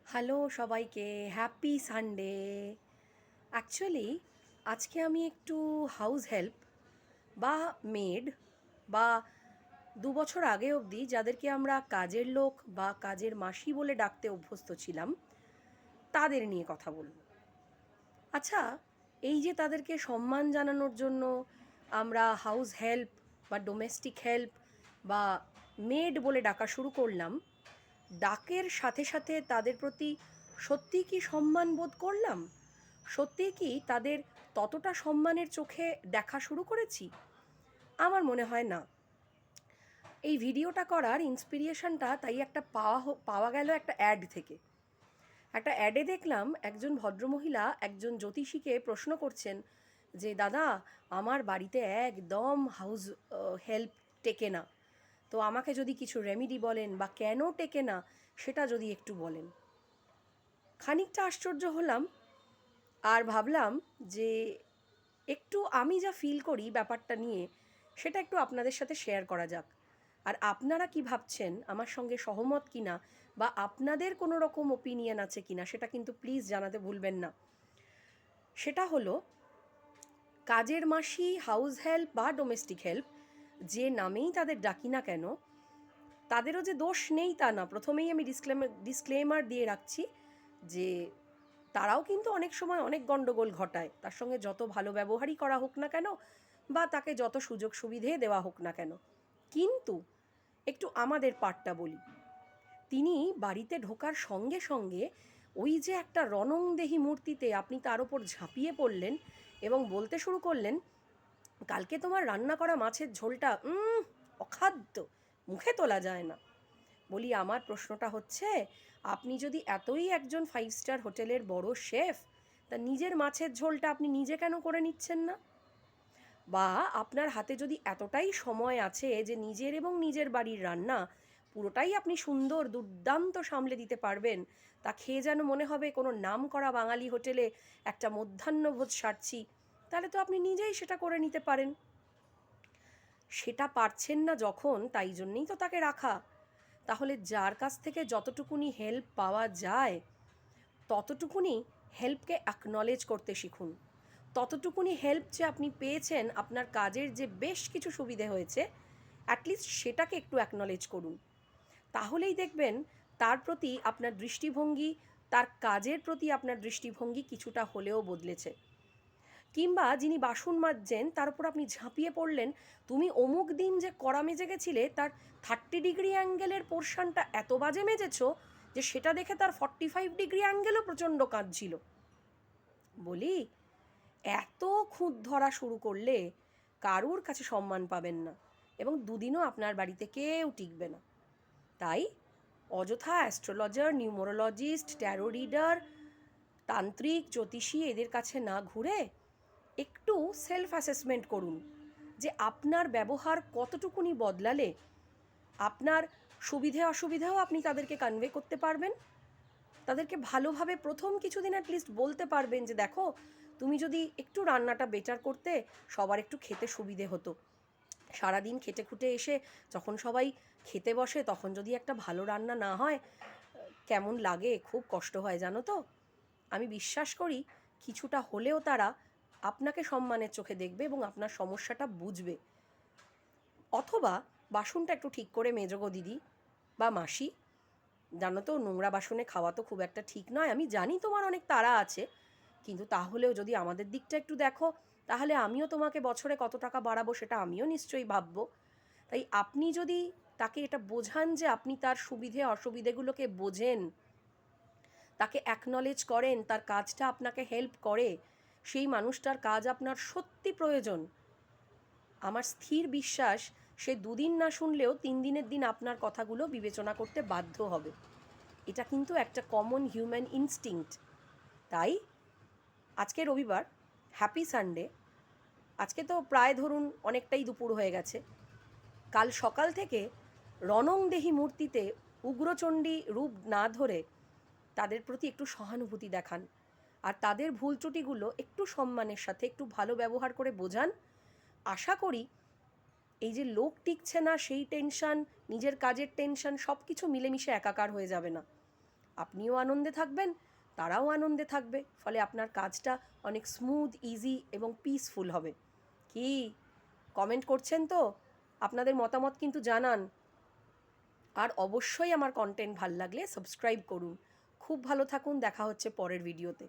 Hello সবাইকে, happy Sunday. Actually আজকে আমি একটু হাউস হেল্প বা মেড বা 2 বছর আগে অবধি যাদেরকে আমরা কাজের লোক বা কাজের মাসি বলে ডাকতে অভ্যস্ত ছিলাম তাদের নিয়ে কথা বলবো। আচ্ছা, এই যে তাদেরকে সম্মান জানানোর জন্য আমরা হাউস হেল্প বা ডোমেস্টিক হেল্প বা মেড বলে ডাকা শুরু করলাম, ডাকের সাথে সাথে তাদের প্রতি সত্যিই কি সম্মান বোধ করলাম? সত্যিই কি তাদের ততটা সম্মানের চোখে দেখা শুরু করেছি? আমার মনে হয় না। এই ভিডিওটা করার ইন্সপিরেশনটা তাই পাওয়া গেল একটা অ্যাড থেকে। একটা অ্যাডে দেখলাম একজন ভদ্রমহিলা একজন জ্যোতিষীকে প্রশ্ন করছেন যে, দাদা, আমার বাড়িতে একদম হাউস হেল্প টেকে না, তো আমাকে যদি কিছু রেমেডি বলেন বা কেন টেকে না সেটা যদি একটু বলেন। খানিকটা আশ্চর্য হলাম আর ভাবলাম যে একটু আমি যা ফিল করি ব্যাপারটা নিয়ে সেটা একটু আপনাদের সাথে শেয়ার করা যাক। আর আপনারা কি ভাবছেন, আমার সঙ্গে সহমত কিনা বা আপনাদের কোনো রকম ওপিনিয়ন আছে কিনা সেটা কিন্তু প্লিজ জানাতে ভুলবেন না। সেটা হলো, কাজের মাসি, হাউস হেল্প বা ডোমেস্টিক হেল্প যে নামেই তাদের ডাকি না কেন, তাদেরও যে দোষ নেই তা না। প্রথমেই আমি ডিসক্লেমার দিয়ে রাখছি যে তারাও কিন্তু অনেক সময় অনেক গণ্ডগোল ঘটায়, তার সঙ্গে যত ভালো ব্যবহারই করা হোক না কেন বা তাকে যত সুযোগ সুবিধে দেওয়া হোক না কেন। কিন্তু একটু আমাদের পার্টটা বলি। তিনি বাড়িতে ঢোকার সঙ্গে সঙ্গে ওই যে একটা রণংদেহী মূর্তিতে আপনি তার ওপর ঝাঁপিয়ে পড়লেন এবং বলতে শুরু করলেন, কালকে তোমার রান্না করা মাছের ঝোলটা অখাদ্য, মুখে তোলা যায় না। বলি, আমার প্রশ্নটা হচ্ছে, আপনি যদি এতই একজন 5 স্টার হোটেলের বড় শেফ, তা নিজের মাছের ঝোলটা আপনি নিজে কেন করে নিচ্ছেন না? বা আপনার হাতে যদি এতটাই সময় আছে যে নিজের এবং নিজের বাড়ির রান্না পুরোটাই আপনি সুন্দর দুর্দান্ত সামলে দিতে পারবেন, তা খেয়ে যেন মনে হবে কোনো নামকরা বাঙালি হোটেলে একটা মধ্যাহ্নভোজ সারছি, তাহলে তো আপনি নিজেই সেটা করে নিতে পারেন। সেটা পারছেন না যখন, তাই জন্যেই তো তাকে রাখা। তাহলে যার কাছ থেকে যতটুকুনি হেল্প পাওয়া যায় ততটুকুনি হেল্পকে অ্যাকনলেজ করতে শিখুন। ততটুকুনি হেল্প যে আপনি পেয়েছেন, আপনার কাজের যে বেশ কিছু সুবিধে হয়েছে, অ্যাটলিস্ট সেটাকে একটু অ্যাকনলেজ করুন। তাহলেই দেখবেন তার প্রতি আপনার দৃষ্টিভঙ্গি, তার কাজের প্রতি আপনার দৃষ্টিভঙ্গি কিছুটা হলেও বদলেছে। কিংবা যিনি বাসন মাজছেন তার উপর আপনি ঝাঁপিয়ে পড়লেন, তুমি অমুক দিন যে কড়া মেজে গেছিলে তার 30 ডিগ্রি অ্যাঙ্গেলের পোর্শনটা এত বাজে মেজেছ যে সেটা দেখে তার 45 ডিগ্রি অ্যাঙ্গেলও প্রচণ্ড কাঁদছিল। বলি, এত খুঁত ধরা শুরু করলে কারুর কাছে সম্মান পাবেন না এবং দুদিনও আপনার বাড়িতে কেউ টিকবে না। তাই অযথা অ্যাস্ট্রোলজার, নিউমোরোলজিস্ট, ট্যারো রিডার, তান্ত্রিক, জ্যোতিষী এদের কাছে না ঘুরে একটু সেলফ অ্যাসেসমেন্ট করুন যে আপনার ব্যবহার কতটুকুনি বদলালে আপনার সুবিধে অসুবিধাও আপনি তাদেরকে কনভে করতে পারবেন। তাদেরকে ভালোভাবে প্রথম কিছুদিন অ্যাটলিস্ট বলতে পারবেন যে, দেখো, তুমি যদি একটু রান্নাটা বেটার করতে সবার একটু খেতে সুবিধে হতো। সারাদিন খেটে খুটে এসে যখন সবাই খেতে বসে তখন যদি একটা ভালো রান্না না হয়, কেমন লাগে, খুব কষ্ট হয় জানো তো। আমি বিশ্বাস করি কিছুটা হলেও তারা আপনাকে সম্মানের চোখে দেখবে এবং আপনার সমস্যাটা বুঝবে। অথবা বাসনটা একটু ঠিক করে মেজো গো দিদি বা মাসি, জানো তো নোংরা বাসনে খাওয়া তো খুব একটা ঠিক নয়, আমি জানি তোমার অনেক তাড়া আছে, কিন্তু তাহলেও যদি আমাদের দিকটা একটু দেখো, তাহলে আমিও তোমাকে বছরে কত টাকা বাড়াবো সেটা আমিও নিশ্চয়ই ভাববো। তাই আপনি যদি তাকে এটা বোঝান যে আপনি তার সুবিধে অসুবিধেগুলোকে বোঝেন, তাকে অ্যাকনলেজ করেন, তার কাজটা আপনাকে হেল্প করে, সেই মানুষটার কাজ আপনার সত্যি প্রয়োজন, আমার স্থির বিশ্বাস সে 2 দিন না শুনলেও 3 দিনের দিন আপনার কথাগুলো বিবেচনা করতে বাধ্য হবে। এটা কিন্তু একটা কমন হিউম্যান ইনস্টিংক্ট। তাই আজকে রবিবার, হ্যাপি সানডে। আজকে তো প্রায় ধরুন অনেকটাই দুপুর হয়ে গেছে। কাল সকাল থেকে রণংদেহী মূর্তিতে উগ্রচণ্ডী রূপ না ধরে তাদের প্রতি একটু সহানুভূতি দেখান আর তাদের ভুল ত্রুটিগুলো একটু সম্মানের সাথে একটু ভালো ব্যবহার করে বোঝান। আশা করি এই যে লোক টিকছে না সেই টেনশন, নিজের কাজের টেনশন, সব কিছু মিলেমিশে একাকার হয়ে যাবে না। আপনিও আনন্দে থাকবেন, তারাও আনন্দে থাকবে, ফলে আপনার কাজটা অনেক স্মুথ, ইজি এবং পিসফুল হবে। কি কমেন্ট করছেন তো? আপনাদের মতামত কিন্তু জানান। আর অবশ্যই আমার কন্টেন্ট ভাল লাগলে সাবস্ক্রাইব করুন। খুব ভালো থাকুন, দেখা হচ্ছে পরের ভিডিওতে।